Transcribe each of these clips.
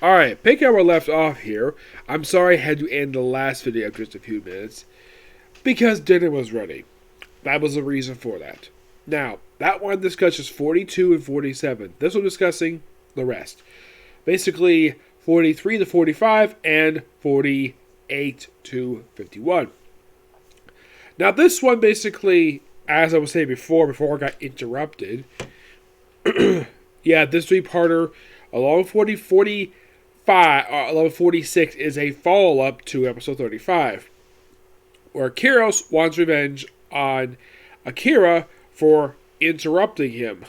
Alright, pick up where we left off here. I'm sorry I had to end the last video just a few minutes. Because dinner was ready. That was the reason for that. Now, that one discusses 42 and 47. This one discussing the rest. Basically, 43 to 45 and 48 to 51. Now, this one basically, as I was saying before I got interrupted, yeah, this three-parter, along with 46 is a follow-up to episode 35, where Kiros wants revenge on Akira for interrupting him.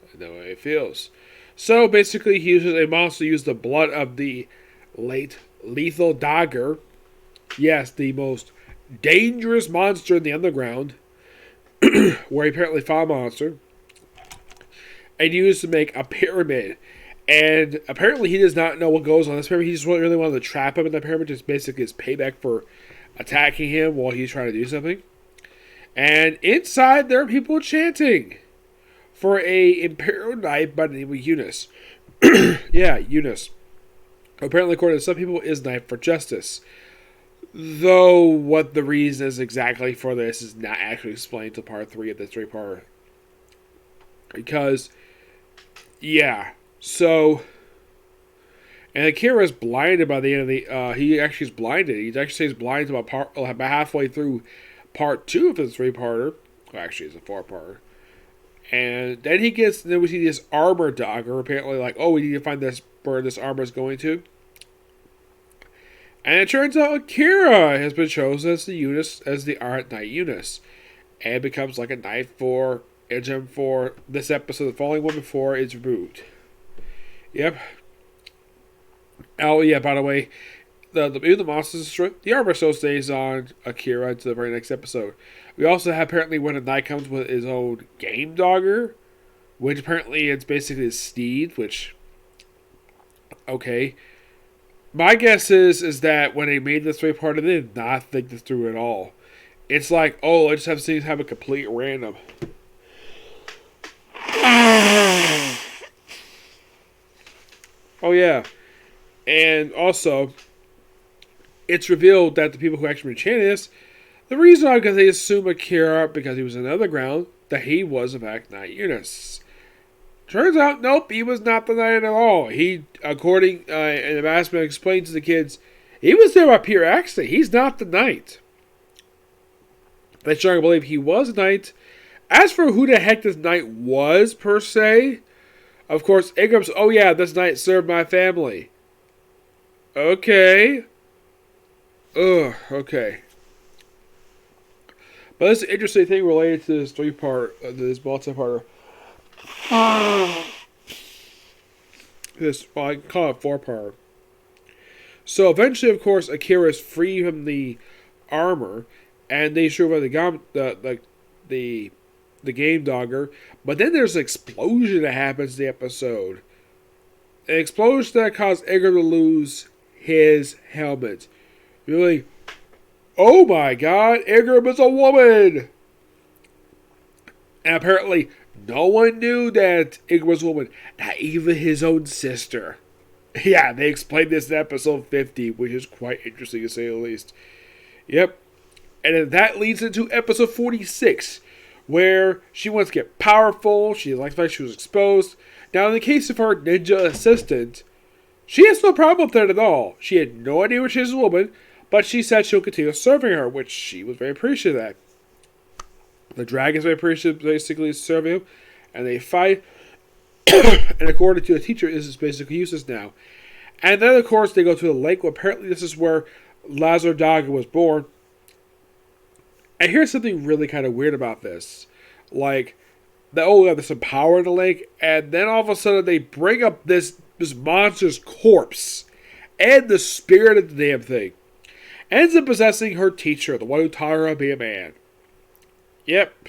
I know how it feels. So basically, he uses a monster to use the blood of the late lethal dagger. Yes, the most dangerous monster in the underground, where he apparently fought a monster, and used to make a pyramid. And apparently he does not know what goes on this pyramid. He just really wanted to trap him in the pyramid. Just basically his payback for attacking him while he's trying to do something. And inside there are people chanting for a imperial knight by the name of Eunice. Yeah, Eunice. Apparently, according to some people, is knight for justice. Though what the reason is exactly for this is not actually explained to part 3 of this three-parter. Because, yeah. So, and Akira is blinded by the end of the, he actually is blinded. He actually stays blinded about halfway through part 2 of this three-parter. Well, actually, it's a 4-parter. And then then we see this armor dagger, apparently like, oh, we need to find this, where this armor is going to. And it turns out Akira has been chosen as the Art Knight Eunice. And becomes like a knight for this episode, the following one before it's removed. Yep. Oh, yeah, by the way, even the monsters destroyed, the armor still stays on Akira into the very next episode. We also have apparently when a knight comes with his own game dagger, which apparently it's basically his steed, which, okay. My guess is that when they made this three-parter, they did not think this through at all. It's like, oh, let's have things have a complete random. Oh, yeah. And also, it's revealed that the people who actually chanted this, the reason why, because they assume Akira, because he was in the underground, that he was, in fact, Knight Eunice. Turns out, nope, he was not the knight at all. He, according, and the Maskman explained to the kids, he was there by pure accident. He's not the knight. They strongly believe he was a knight. As for who the heck this knight was, per se, of course, Ingram's, oh yeah, this knight served my family. Okay. Ugh, okay. But this is an interesting thing related to this this multi-parter. Well, I can call it 4-parter. So eventually, of course, Akira is free from the armor, and they show the game dagger. But then there's an explosion that happens in the episode. An explosion that caused Edgar to lose his helmet. Really, oh my god, Edgar is a woman! And apparently, no one knew that Edgar was a woman. Not even his own sister. Yeah, they explained this in episode 50, which is quite interesting to say the least. Yep. And then that leads into episode 46, where she wants to get powerful. She likes the fact she was exposed. Now, in the case of her ninja assistant, she has no problem with that at all. She had no idea she was a woman, but she said she'll continue serving her, which she was very appreciative of that. The dragon's very appreciative, basically serving him, and they fight. And according to the teacher, this is basically useless now. And then, of course, they go to the lake. Well, apparently, this is where Lazar Daga was born. And here's something really kind of weird about this. Like, there's some power in the lake, and then all of a sudden they bring up this monster's corpse and the spirit of the damn thing. Ends up possessing her teacher, the one who taught her how to be a man. Yep.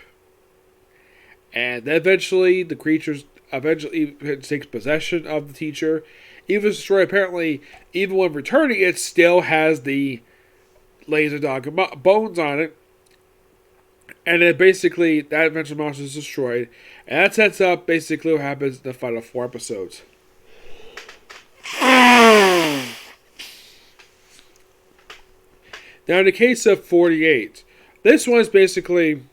And then eventually, the creatures takes possession of the teacher. Even destroy, apparently, even when returning, it still has the laser dog bones on it. And then basically, that eventual monster is destroyed. And that sets up basically what happens in the final 4 episodes. Now, in the case of 48, this one is basically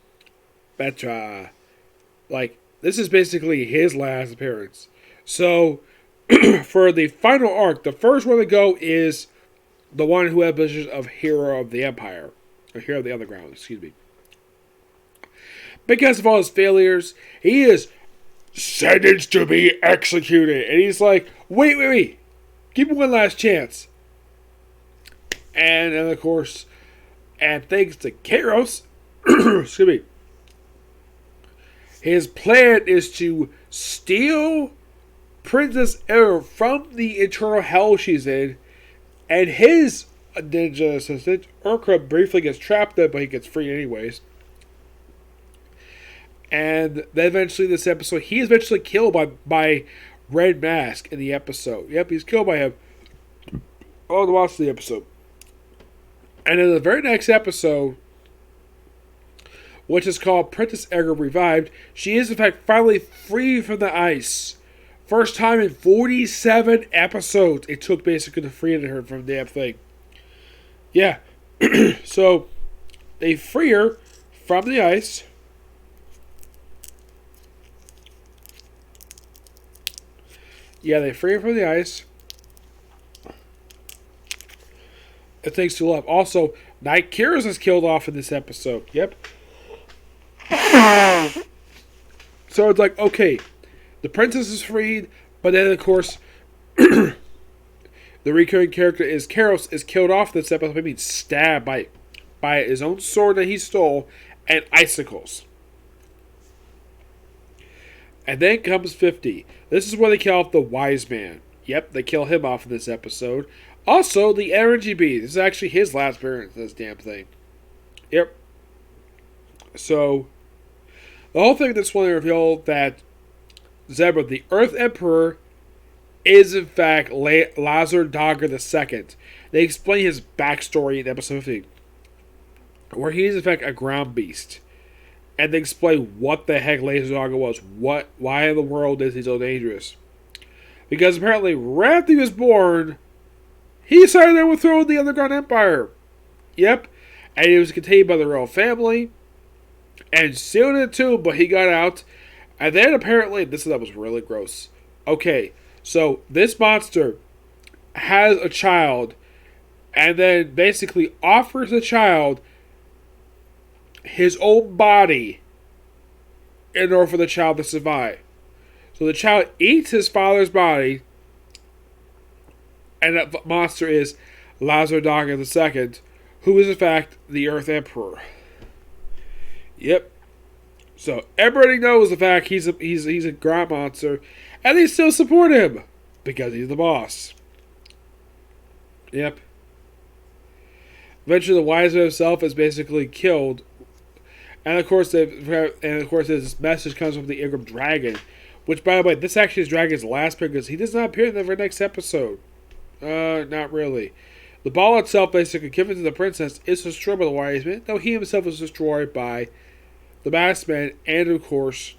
better. This is basically his last appearance. So, for the final arc, the first one to go is the one who had the position of Hero of the Empire. Or Hero of the Underground, excuse me. Because of all his failures, he is sentenced to be executed. And he's like, wait. Give me one last chance. And of course, and thanks to Kairos, excuse me, his plan is to steal Princess Air from the eternal hell she's in, and his ninja assistant, Urka, briefly gets trapped there, but he gets free anyways. And then eventually this episode, he is eventually killed by Red Mask in the episode. Yep, he's killed by him. Oh, to watch the episode. And in the very next episode, which is called Princess Edgar Revived, she is in fact finally free from the ice. First time in 47 episodes it took basically to free her from the damn thing. Yeah. So, they free her from the ice. Yeah, they free her from the ice. And thanks to love. Also, Night Kyrus is killed off in this episode. Yep. So it's like, okay, the princess is freed, but then of course, the recurring character is Kairos is killed off in this episode. I mean, stabbed by his own sword that he stole and icicles. And then comes 50. This is where they kill off the wise man. Yep, they kill him off in this episode. Also, the energy beast. This is actually his last appearance in this damn thing. Yep. So, the whole thing that's when they reveal that Zebra, the Earth Emperor, is in fact Lazar Dagger II. They explain his backstory in episode 50, where he is in fact a ground beast. And they explain what the heck Lazar Dagger was. Why in the world is he so dangerous? Because apparently, right after he was born, he decided to overthrow the Underground Empire. Yep. And he was contained by the royal family. And sealed in a tomb, but he got out. And then apparently, that was really gross. Okay, so this monster has a child. And then basically offers the child his own body in order for the child to survive. So the child eats his father's body. And that monster is Lazar Dagger II, who is in fact the Earth Emperor. Yep. So everybody knows the fact he's a ground monster, and they still support him because he's the boss. Yep. Eventually, the wise man himself is basically killed, and of course, this message comes from the Ingram Dragon, which, by the way, this actually is Dragon's last appearance because he does not appear in the very next episode. Not really. The ball itself, basically given to the princess, is destroyed by the wise man, though he himself is destroyed by the Maskman and, of course,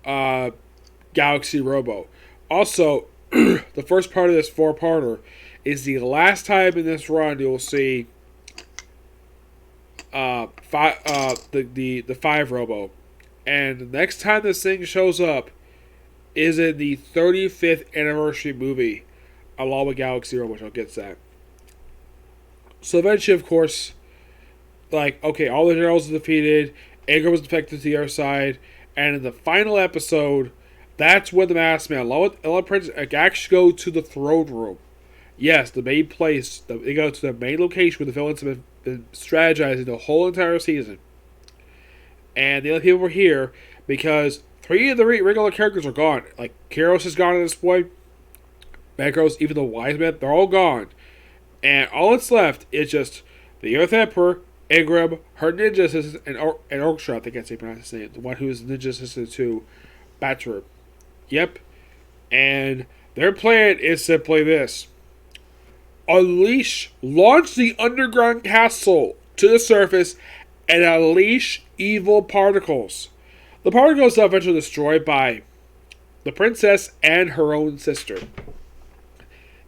Galaxy Robo. Also, the first part of this four-parter is the last time in this run you'll see the 5 Robo. And the next time this thing shows up is in the 35th anniversary movie, along with Galaxy Robo, which I'll get to that. So eventually, of course, okay, all the generals are defeated, Agar was defected to the other side, and in the final episode, that's when the Maskman, along with Prince, actually go to the throne room. Yes, the main place. They go to the main location where the villains have been strategizing the whole entire season. And the other people were here because 3 of the regular characters are gone. Like, Kairos is gone at this point. Macros, even the wise men, they're all gone. And all that's left is just the Earth Emperor, Ingram, her ninja assistant, and Orchestra, I think I can't say pronounce his name. The one who's ninja assistant to Bachelor. Yep. And their plan is simply this. Launch the underground castle to the surface and unleash evil particles. The particles are eventually destroyed by the princess and her own sister.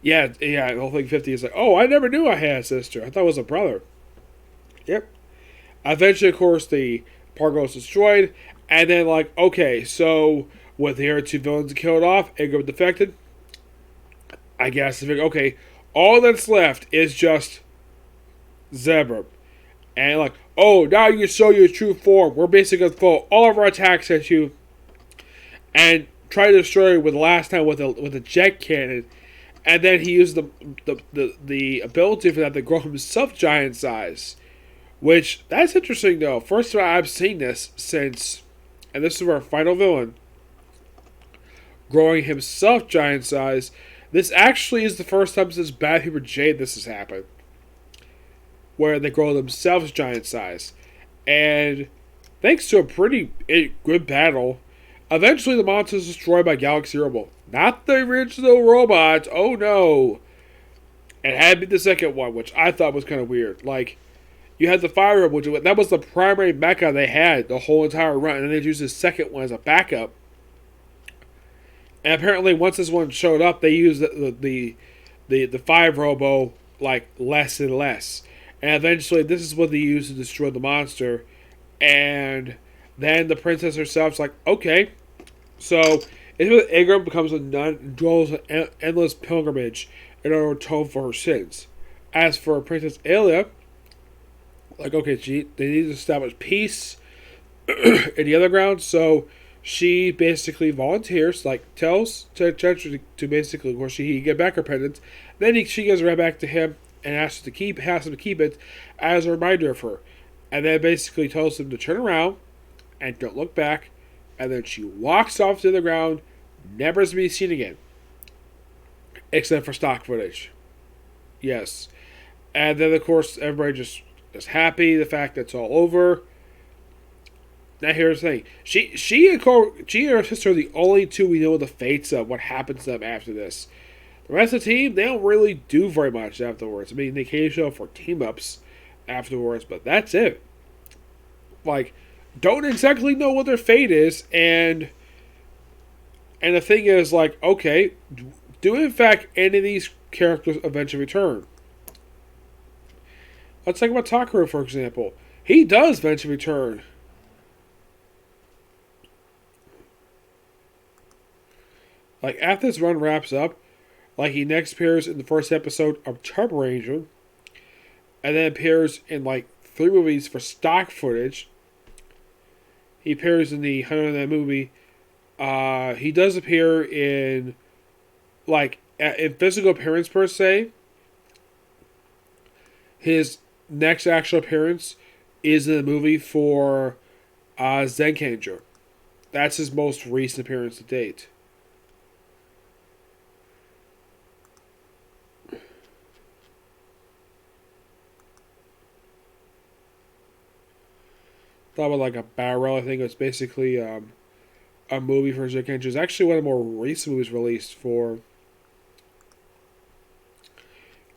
Yeah, yeah. The whole thing 50 is like, oh, I never knew I had a sister. I thought it was a brother. Yep. Eventually, of course, the Pargo is destroyed, and then like, okay, so with the other two villains killed off, Igor defected. I guess okay, all that's left is just Zebra, and like, oh, now you can show your true form. We're basically gonna throw all of our attacks at you and try to destroy you with last time with a jet cannon. And then he used the ability for that to grow himself giant size. Which, that's interesting though. First of all, I've seen this since, and this is our final villain, growing himself giant size. This actually is the first time since Bad Paper Jade this has happened. Where they grow themselves giant size. And thanks to a pretty good battle, eventually the monster is destroyed by Galaxy Robo. Not the original robot, oh no. It had to be the second one, which I thought was kind of weird. Like, you had the Fire Robo, which that was the primary mecha they had the whole entire run, and they used the second one as a backup. And apparently, once this one showed up, they used the Fire Robo like less and less. And eventually, this is what they used to destroy the monster. And then the princess herself's like, okay. So, Ingram becomes a nun and dwells an endless pilgrimage in order to atone for her sins. As for Princess Alia, like, okay, they need to establish peace in the underground, so she basically volunteers, like, tells Chetri to basically, of course, he get back her pendant. Then she gives it right back to him and asks him to keep it as a reminder of her. And then basically tells him to turn around and don't look back. And then she walks off to the ground, never to be seen again. Except for stock footage. Yes. And then, of course, everybody just is happy, the fact that it's all over. Now, here's the thing. She and her sister are the only two we know the fates of what happens to them after this. The rest of the team, they don't really do very much afterwards. I mean, they can show for team-ups afterwards, but that's it. Like, don't exactly know what their fate is, and the thing is, like, okay, do in fact any of these characters eventually return? Let's talk about Takara, for example. He does eventually return. Like, after this run wraps up, like, he next appears in the first episode of Turbo Ranger, and then appears in, like, 3 movies for stock footage. He appears in the 100 movie. He does appear in, like, in physical appearance per se. His next actual appearance is in the movie for Zenkanger. That's his most recent appearance to date. Thought about like a barrel. I think it was basically a movie for Zenkanger. It's actually one of the more recent movies released for.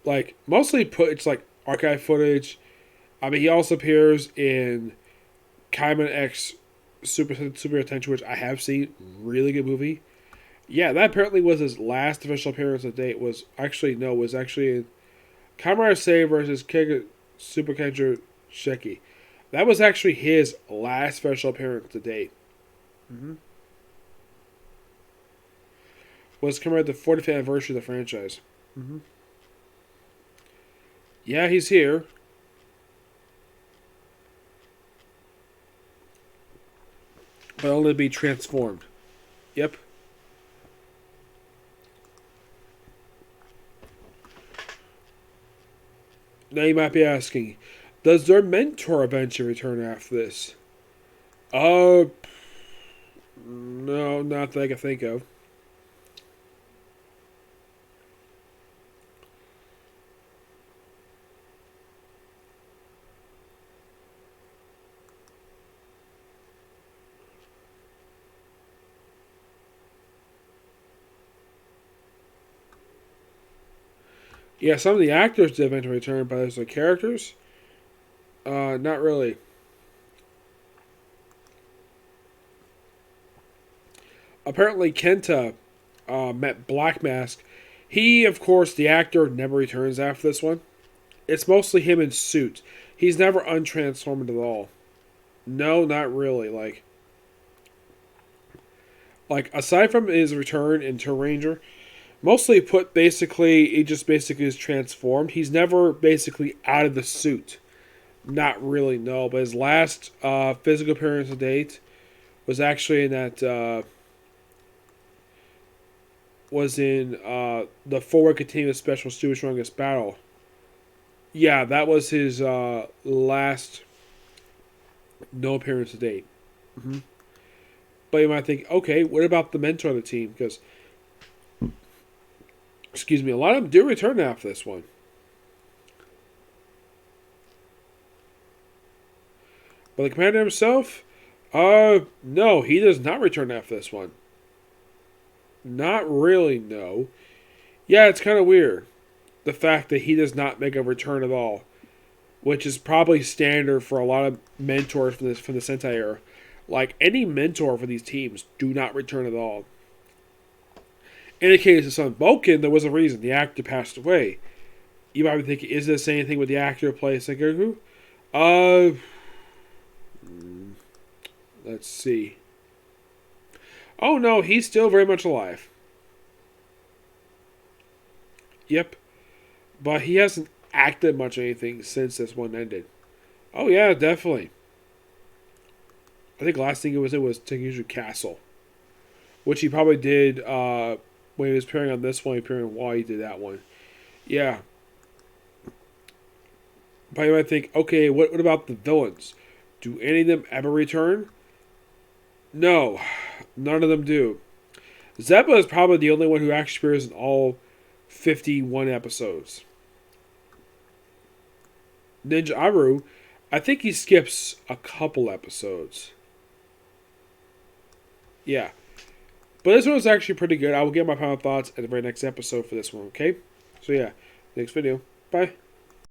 Like, mostly it's like archive footage. I mean, he also appears in Kaiman X Super Attention, which I have seen. Really good movie. Yeah, that apparently was his last official appearance to date. Was actually in Kamen Say versus Super Kenjo Sheki. That was actually his last special appearance to date. Mm-hmm. Was commemorating the 45th anniversary of the franchise. Mm-hmm. Yeah, he's here. But only to be transformed. Yep. Now you might be asking, does their mentor eventually return after this? No, not that I can think of. Yeah, some of the actors did eventually return, but as the characters, not really. Apparently, Kenta met Black Mask. He, of course, the actor never returns after this one. It's mostly him in suit. He's never untransformed at all. No, not really. Like aside from his return in Tour Ranger, mostly put basically he just basically is transformed. He's never basically out of the suit. Not really, no. But his last physical appearance to date was actually in that was in the forward continuous special Stuart Strongest Battle. Yeah, that was his last no appearance to date. Mm-hmm. But you might think, okay, what about the mentor of the team? Because, excuse me, a lot of them do return after this one. But the commander himself, no, he does not return after this one. Not really, no. Yeah, it's kind of weird. The fact that he does not make a return at all. Which is probably standard for a lot of mentors from the Sentai era. Like, any mentor for these teams do not return at all. In the case of Son Boken, there was a reason. The actor passed away. You might be thinking, is this the same thing with the actor who plays Sengoku? Let's see. Oh no, he's still very much alive. Yep. But he hasn't acted much of anything since this one ended. Oh yeah, definitely. I think last thing it was Tengyuju Castle. Which he probably did when he was appearing on this one, appearing while he did that one. Yeah. But you might think, okay, what about the villains? Do any of them ever return? No. None of them do. Zeppa is probably the only one who actually appears in all 51 episodes. Ninja Aru, I think he skips a couple episodes. Yeah. But this one was actually pretty good. I will get my final thoughts at the very next episode for this one, okay? So yeah, next video. Bye.